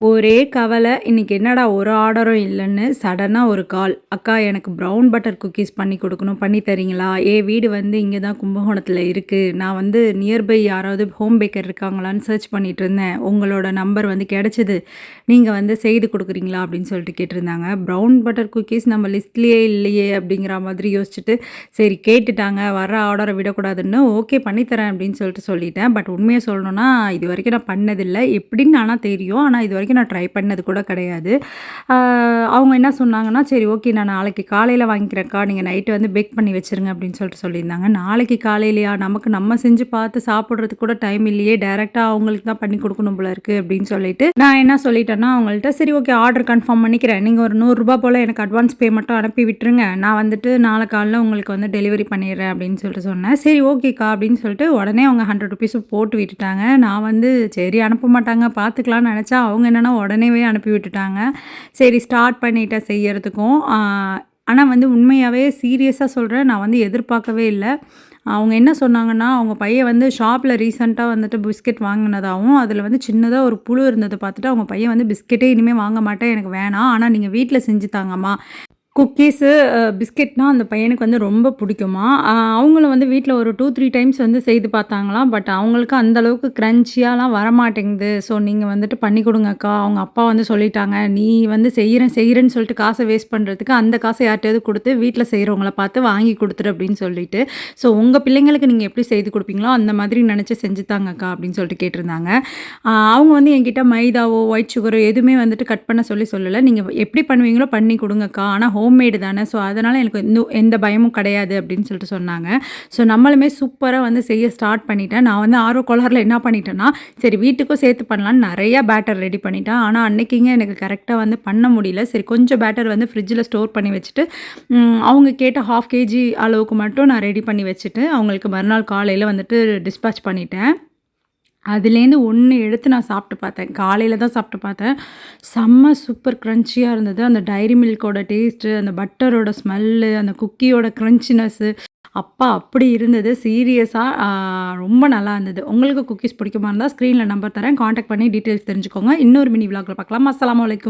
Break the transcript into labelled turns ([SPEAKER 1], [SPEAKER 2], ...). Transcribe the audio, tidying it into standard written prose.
[SPEAKER 1] ஒரே கவலை. இன்னைக்கு என்னடா ஒரு ஆர்டரும் இல்லன்னு, சடனா ஒரு கால். "அக்கா எனக்கு ப்ரவுன் பட்டர் குக்கீஸ் பண்ணி குடுக்கணும். பண்ணி தரீங்களா? என் வீடு வந்து இங்க தான் கும்பகோணத்தில இருக்கு. நான் வந்து நியர்பை யாராவது ஹோம் பேக்கர் இருக்காங்களான்னு சர்ச் பண்ணிட்டு இருந்தேன். உங்களோட நம்பர் வந்து கிடைச்சது. நீங்க வந்து செய்து குடுக்குறீங்களா?" அப்படின்னு சொல்லிட்டு கேட்டிருந்தாங்க. ப்ரவுன் பட்டர் குக்கீஸ் நம்ம லிஸ்ட்லயே இல்லையே அப்படிங்கிற மாதிரி யோசிச்சுட்டு, சரி கேட்டுட்டாங்க, வர்ற ஆர்டர விடக்கூடாதுன்னு, "ஓகே பண்ணி தரேன்" அப்படின்னு சொல்லிட்டு சொல்லிட்டேன். பட் உண்மைய சொல்லணும்னா, இதுவரைக்கும் நான் பண்ணதில்ல. எப்படின்னு ஆனா தெரியும். ஆனா இதுவரைக்கும் நான் ட்ரை பண்ணது கூட கிடையாது. ஆ அவங்க என்ன சொன்னாங்கன்னா, "சரி ஓகே நான் நாளைக்கு காலையில வாங்கிக்கிறேன்க்கா. நீங்க நைட்டு வந்து பேக் பண்ணி வச்சுருங்க" அப்படின்னு சொல்லிட்டு சொல்லியிருந்தாங்க. நாளைக்கு காலையிலயா? நமக்கு நம்ம செஞ்சு பார்த்து சாப்பிடுறதுக்கு கூட டைம் இல்லையே. டைரக்ட்டா அவங்களுக்கு தான் பண்ணி குடுக்கணும் போல இருக்கு அப்படின்னு சொல்லிட்டு, நான் என்ன சொல்லிட்டேன்னா அவங்கள்ட்ட, "சரி ஓகே ஆர்டர் கன்ஃபார்ம் பண்ணிக்கிறேன். நீங்க ஒரு ரூ. 100 போல எனக்கு அட்வான்ஸ் பே மட்டும் அனுப்பி விட்டுருங்க. நான் வந்துட்டு நாளை காலைல உங்களுக்கு வந்து டெலிவரி பண்ணிடுறேன்" அப்படின்னு சொல்லிட்டு சொன்னேன். "சரி ஓகேக்கா" அப்படின்னு சொல்லிட்டு உடனே அவங்க ₹100 போட்டு விட்டுட்டாங்க. நான் வந்து சரி அனுப்ப மாட்டாங்க பார்த்துக்கலாம்னு நெனச்சா, அவங்க என்னன்னா உடனேவே அனுப்பி விட்டுட்டாங்க. சரி ஸ்டார்ட் பண்ணிட்டேன் செய்யறதுக்கும். ஆனா வந்து உண்மையாவே சீரியஸா சொல்றேன், நான் வந்து எதிர்பார்க்கவே இல்ல. அவங்க என்ன சொன்னாங்கன்னா, அவங்க பையன் வந்து ஷாப்ல ரீசென்ட்டா வந்துட்டு பிஸ்கட் வாங்குனதாவும், அதில வந்து சின்னதா ஒரு புழு இருந்தத பார்த்துட்டு, அவங்க பையன் வந்து "பிஸ்கட்டே இனிமே வாங்க மாட்டேன். எனக்கு வேணாம். ஆனா நீங்க வீட்ல செஞ்சு தாங்கம்மா." குக்கீஸு, பிஸ்கெட்னா அந்த பையனுக்கு வந்து ரொம்ப பிடிக்குமாம். அவங்களும் வந்து வீட்ல ஒரு 2, 3 டைம்ஸ் வந்து செய்து பார்த்தாங்களாம். பட் அவங்களுக்கு அந்த அளவுக்கு கிரன்ச்சியாலாம் வரமாட்டேங்குது. ஸோ நீங்க வந்துட்டு பண்ணி குடுங்கக்கா. அவங்க அப்பா வந்து சொல்லிட்டாங்க, "நீ வந்து செய்றேன் செய்றேன்னு சொல்லிட்டு காச வேஸ்ட் பண்றதுக்கு, அந்த காச யார்ட்டயாவது குடுத்து வீட்ல செய்றவங்கள பார்த்து வாங்கி குடுத்துரு" அப்படின்னு சொல்லிட்டு. "ஸோ உங்க பிள்ளைங்களுக்கு நீங்க எப்படி செய்து குடுப்பீங்களோ, அந்த மாதிரி நெனச்சு செஞ்சு தாங்கக்கா" அப்படின்னு சொல்லிட்டு கேட்டிருந்தாங்க. அவங்க வந்து என்கிட்ட மைதாவோ, ஒயிட் சுகரோ எதுவுமே வந்துட்டு கட் பண்ண சொல்லல. "நீங்க எப்படி பண்ணுவீங்களோ பண்ணி குடுங்கக்கா. ஆனா ஹோம்மேடு தானே. ஸோ அதனால எனக்கு எந்த பயமும் கிடையாது" அப்படின்னு சொல்லிட்டு சொன்னாங்க. ஸோ நம்மளுமே சூப்பரா வந்து செய்ய ஸ்டார்ட் பண்ணிட்டேன். நான் வந்து ஆர்வ கோளாறுல என்ன பண்ணிட்டேன்னா, சரி வீட்டுக்கும் சேர்த்து பண்ணலான்னு நெறைய பேட்டர் ரெடி பண்ணிட்டேன். ஆனா அன்னைக்குங்க எனக்கு கரெக்ட்டா வந்து பண்ண முடியல. சரி கொஞ்சம் பேட்டர் வந்து ஃப்ரிட்ஜில ஸ்டோர் பண்ணி வச்சுட்டு, அவங்க கேட்ட 1/2 கேஜி அளவுக்கு மட்டும் நான் ரெடி பண்ணி வச்சுட்டு, அவங்களுக்கு மறுநாள் காலையில வந்துட்டு டிஸ்பேட்ச் பண்ணிட்டேன். அதுலேருந்து 1 எடுத்து நான் சாப்பிட்டு பார்த்தேன். காலையில தான் சாப்பிட்டு பார்த்தேன். செம்ம சூப்பர் கிரன்ச்சியா இருந்தது. அந்த டைரி மில்க்கோட டேஸ்ட்டு, அந்த பட்டரோட ஸ்மெல்லு, அந்த குக்கியோட கிரன்ச்சினஸ்ஸு அப்பா! அப்படி இருந்தது. சீரியஸா ரொம்ப நல்லா இருந்தது. உங்களுக்கு குக்கீஸ் பிடிக்குமா இருந்தா ஸ்க்ரீன்ல நம்பர் தரேன். கான்டாக்ட் பண்ணி டீட்டெயில்ஸ் தெரிஞ்சுக்கோங்க. இன்னொரு மினி விளாக்ல பார்க்கலாம். அஸ்ஸலாமு அலைக்கும்.